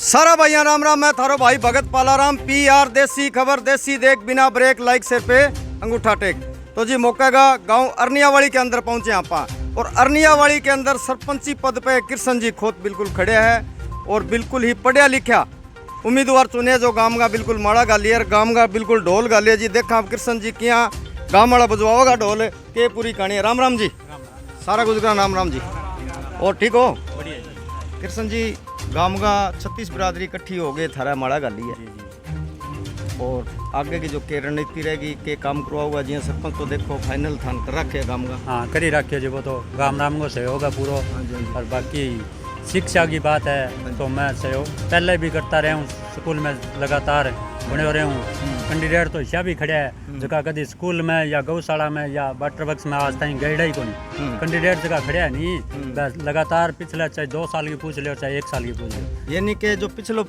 सारा भाइयों राम राम। मैं थारो भाई भगत पालाराम। PR देसी खबर देसी देख बिना ब्रेक लाइक सिर पे अंगूठा टेक। तो जी मौका का गांव अरनियावाड़ी के अंदर पहुंचे आपा और अरनियावाड़ी के अंदर सरपंची पद पे कृष्ण जी खोत बिल्कुल खड़े हैं और बिल्कुल ही पढ़िया लिखा उम्मीदवार चुने जो गांव का बिल्कुल माड़ा गालियर गांव का बिल्कुल ढोल गालिया जी। देखा कृष्ण जी किया गांव वाला बजवाओगा ढोल के पूरी कहानी है। राम राम जी। सारा कुछ का नाम राम जी। और ठीक हो? बढ़िया कृष्ण जी। गांव का 36 बिरादरी इकट्ठी हो गए थारा माड़ा गाली है और आगे की जो के रणनीति रहेगी के काम करवाओगा जी सरपंच तो देखो फाइनल थान कर रखे गांव का। हाँ करी रखे जी वो तो गांव राम को सहयोग है पूरा। और बाकी शिक्षा की बात है तो मैं सहयोग पहले भी करता रहा हूँ स्कूल में लगातार बने हो रहे हूँ। कैंडिडेट तो हिस्सा भी खड़ा है जगह कभी स्कूल में या गौशाला में या वाटर वर्क्स में आज तक गईड़ा ही को नहीं कैंडिडेट जगह खड़ा है नहीं। बस लगातार पिछले चाहे 2 साल की पूछ ले चाहे 1 साल की पूछ ले यानी कि जो पिछला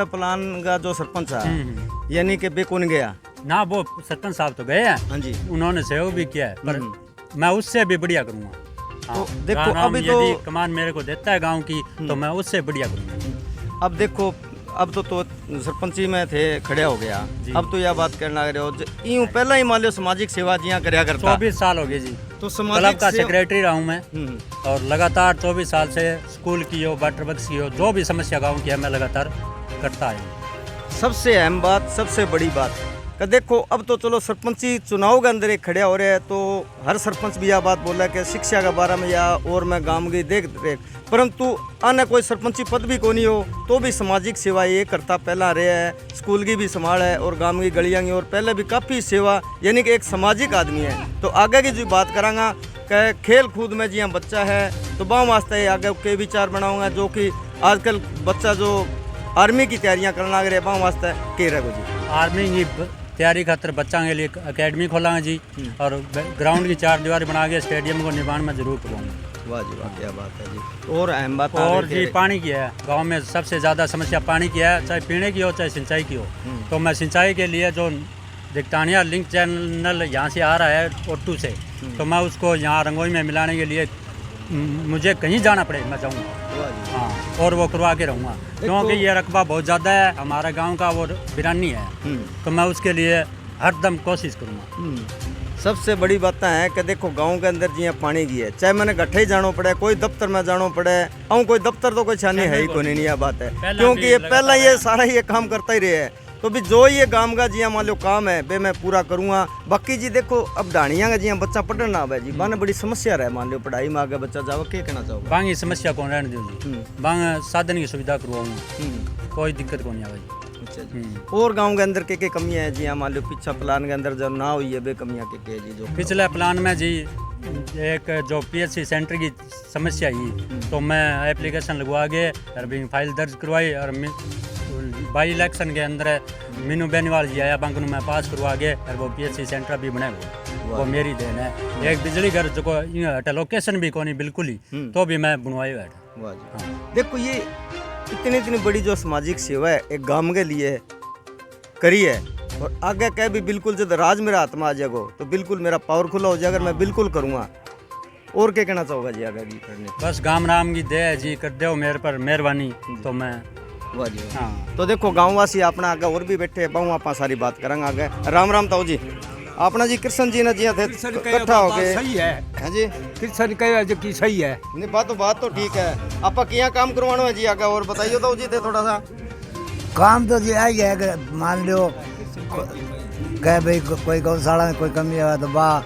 प्लान का जो सरपंच है यानी कि बेकून गया ना वो सरपंच साहब तो गए हैं। हाँ जी उन्होंने सहयोग भी किया है पर मैं उससे भी बढ़िया करूँगा। तो देखो अभी तो कमान मेरे को देता है गांव की तो मैं उससे बढ़िया करूँगा। अब देखो अब तो सरपंची में थे खड़े हो गया अब तो यह बात करना रहे हो यूं पहला ही मान लो सामाजिक सेवा जिया करया करता 24 साल हो गए जी। तो क्लब का सेक्रेटरी रहा हूँ मैं और लगातार 24 साल से स्कूल की हो वाटर वर्क्स की हो जो भी समस्या गाँव की है मैं लगातार करता आया। सबसे अहम बात सबसे बड़ी बात कि देखो अब तो चलो सरपंची चुनाव के अंदर एक खड़े हो रहे हैं तो हर सरपंच भी यह बात बोला कि शिक्षा के बारे में या और मैं गांव की देख रेख परंतु अन्य कोई सरपंची पद भी कोनी हो तो भी सामाजिक सेवा ये करता पहला रहे है। स्कूल की भी संभाल है और गांव की गलियाँ की और पहले भी काफ़ी सेवा यानी कि एक सामाजिक आदमी है। तो आगे की जो बात करांगा कि खेल कूद में जी बच्चा है तो बाँ वास्ते आगे के विचार बनाऊँगा जो कि आजकल बच्चा जो आर्मी की तैयारियाँ करना लग रहे बाँ वास्ते के रहो जी। आर्मी की तैयारी खातर बच्चों के लिए अकेडमी खोलांगे जी और ग्राउंड की 4 दीवार बना के स्टेडियम को निर्माण में जरूर करवाऊंगा। वाह जी वाह क्या बात है जी। और अहम बात और जी पानी की है गांव में सबसे ज़्यादा समस्या पानी की है चाहे पीने की हो चाहे सिंचाई की हो। तो मैं सिंचाई के लिए जो दिगतानिया लिंक चैनल यहाँ से आ रहा है ओटू से तो मैं उसको यहाँ रंगोई में मिलाने के लिए मुझे कहीं जाना पड़े मैं जाऊँगा। हाँ और वो करवा के रहूँगा क्योंकि ये रकबा बहुत ज़्यादा है हमारे गांव का वो बिरानी है तो मैं उसके लिए हरदम कोशिश करूँगा। सबसे बड़ी बात है कि देखो गांव के अंदर जी पानी की है चाहे मैंने गठे ही जानो पड़े कोई दफ्तर में जानो पड़े और कोई दफ्तर तो कोई छानी है ही कोई नहीं यह बात है क्योंकि ये पहला ये सारा ये काम करता ही रहे है। तो भी जो ये गांव का जिया मान लो काम है बे मैं पूरा करूँगा। बाकी जी देखो अब ढाणिया का जिया बच्चा पढ़ना ना आवे जी बाने बड़ी समस्या रहे मान लो पढ़ाई में आगे बच्चा जाओ क्या कहना चाहोगे? बांग की समस्या कौन रहने दो जी बांग साधन की सुविधा करवाऊंगा कोई दिक्कत कौन नहीं आवे। अच्छा जी। और गांव के अंदर के कमियां है जी मान लो पिछला प्लान के अंदर जो ना हुई है बे कमियां के जी जो पिछले प्लान में जी एक जो PSC सेंटर की समस्या ही तो मैं एप्लीकेशन लगवा के और फाइल दर्ज करवाई और बाई इलेक्शन के अंदर मीनू बेनीवाल जी आया बंक मैं पास करवा के और वो PSC सेंटर भी बने वो मेरी देन है। एक बिजली घर जो लोकेशन भी कोनी बिल्कुल ही तो भी मैं बनवाई बैठा। हाँ। देखो ये इतनी बड़ी जो सामाजिक सेवा है एक गांव के लिए करी है और आगे कह भी बिल्कुल जब राज मेरा हाथ में आ जाएगा तो बिल्कुल मेरा पावरफुल हो जाएगा मैं बिल्कुल करूँगा। और क्या कहना चाहोगा जी आगे जी करने? बस गाम राम की दया जी कर दो मेरे पर मेहरबानी तो मैं वाह जी। हाँ तो देखो गाँववासी अपना आगे और भी बैठे बहु आप सारी बात करेंगे आगे। राम राम ताऊ जी अपना जी कृष्ण जी ने जी थे इकट्ठा हो गए सही है हैं जी कृष्ण कहे जो कि सही है नहीं बात तो ठीक है आप क्या काम करवाना है जी आगे और बताइए ताऊ जी थे थोड़ा सा काम तो जी आई है मान लो कहे भाई कोई गौशाला में कोई कमी है तो वाह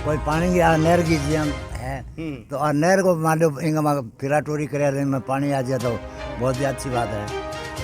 कोई पानी की नहर की जी है तो नहर को मान लो इंगा फिरा टोरी करे में पानी आ जाए तो बहुत ही अच्छी बात है।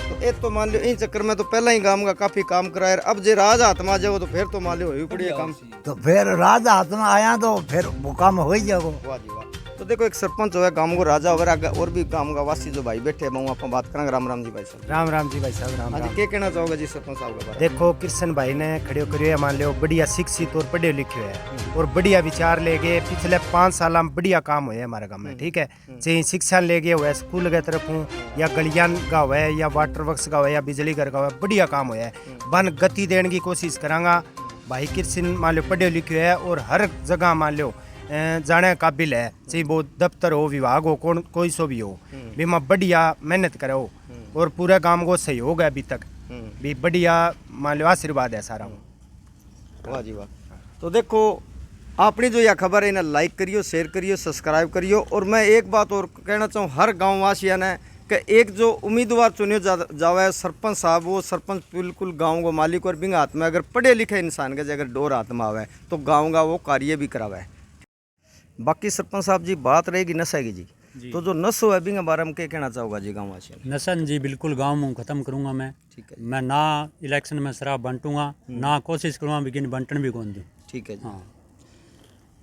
तो ये तो मान लो इन चक्कर में तो पहला ही गांव का काफी काम कराया अब जे राज हाथ में जाओ तो फिर तो मान लो ही पड़ी काम तो फिर राज हाथ में आया तो फिर वो काम हो ही जाएगा। वाह जी वाह। तो देखो एक सरपंच हो गांव को राजा वगैरह और भी गांव का वासी जो भाई बैठे मैं आप बात करेंगे। राम राम जी भाई साहब। राम राम जी भाई साहब राम राम। क्या कहना चाहोगे जी सरपंच साहब के बारे में? देखो कृष्ण भाई ने खड़े करिए मान लो बढ़िया शिक्षित और पढ़े लिखे है और बढ़िया विचार ले गए पिछले 5 साल में बढ़िया काम हुए हमारे गाँव में ठीक है चाहे शिक्षा ले गए हुआ स्कूल के तरफ हूँ या गलियान का हुआ है या वाटर वर्क्स का हुआ या बिजली घर का हुआ बढ़िया काम हुआ है बन गति देने की कोशिश करांगा। भाई कृष्ण मान लो पढ़े लिखे है और हर जगह मान लो जाने काबिल है, चाहे वो दफ्तर हो, विभाग हो, कौन कोई सो भी हो, भी मैं बढ़िया मेहनत करो और पूरे काम को सहयोग है अभी तक भी बढ़िया, मान लो आशीर्वाद है सारा। वाह जी वाह। तो देखो आपने जो यह खबर है ना, लाइक करियो, शेयर करियो, सब्सक्राइब करियो। और मैं एक बात और कहना चाहूँ हर गाँव वासियों ने कि एक जो उम्मीदवार चुने जावा है सरपंच साहब, वो सरपंच बिल्कुल गाँव को मालिक और बिंग हाथ में अगर पढ़े लिखे इंसान के अगर डोर हाथ में आवे तो गाँव का वो कार्य भी करावे। बाकी सरपंच साहब जी बात रहेगी नशे की जी, तो जो नशो है बिंग बारे में क्या कहना चाहूँगा जी गाँव वासियों? नशन जी बिल्कुल गांव में ख़त्म करूँगा मैं। ठीक है, मैं ना इलेक्शन में शराब बंटूंगा, ना कोशिश करूँगा लेकिन बंटन भी कौन दूँ। ठीक है जी। हाँ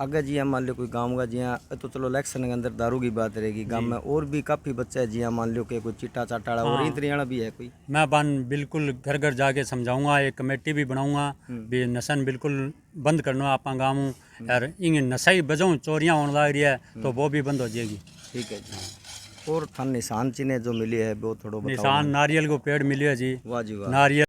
अगर जी मान लो कोई गाँव का जी तो चलो इलेक्शन के अंदर दारू की बात रहेगी, गाँव में और भी काफ़ी बच्चे हैं जी मान लो कि कोई चिट्टा चाटाड़ा और इंद्रियाणा भी है कोई, मैं बिल्कुल घर घर जाके समझाऊंगा, एक कमेटी भी बनाऊंगा भी नशन बिल्कुल बंद करना आप गाँव में। और इन नशा ही बजाऊँ चोरियाँ होने लग रही है तो वो भी बंद हो जाएगी। ठीक है जी। और थान निशान चिन्ह जो मिली है वो थोड़ा बताओ। निशान नारियल को पेड़ मिले है जी, वाह जी वाह। नारियल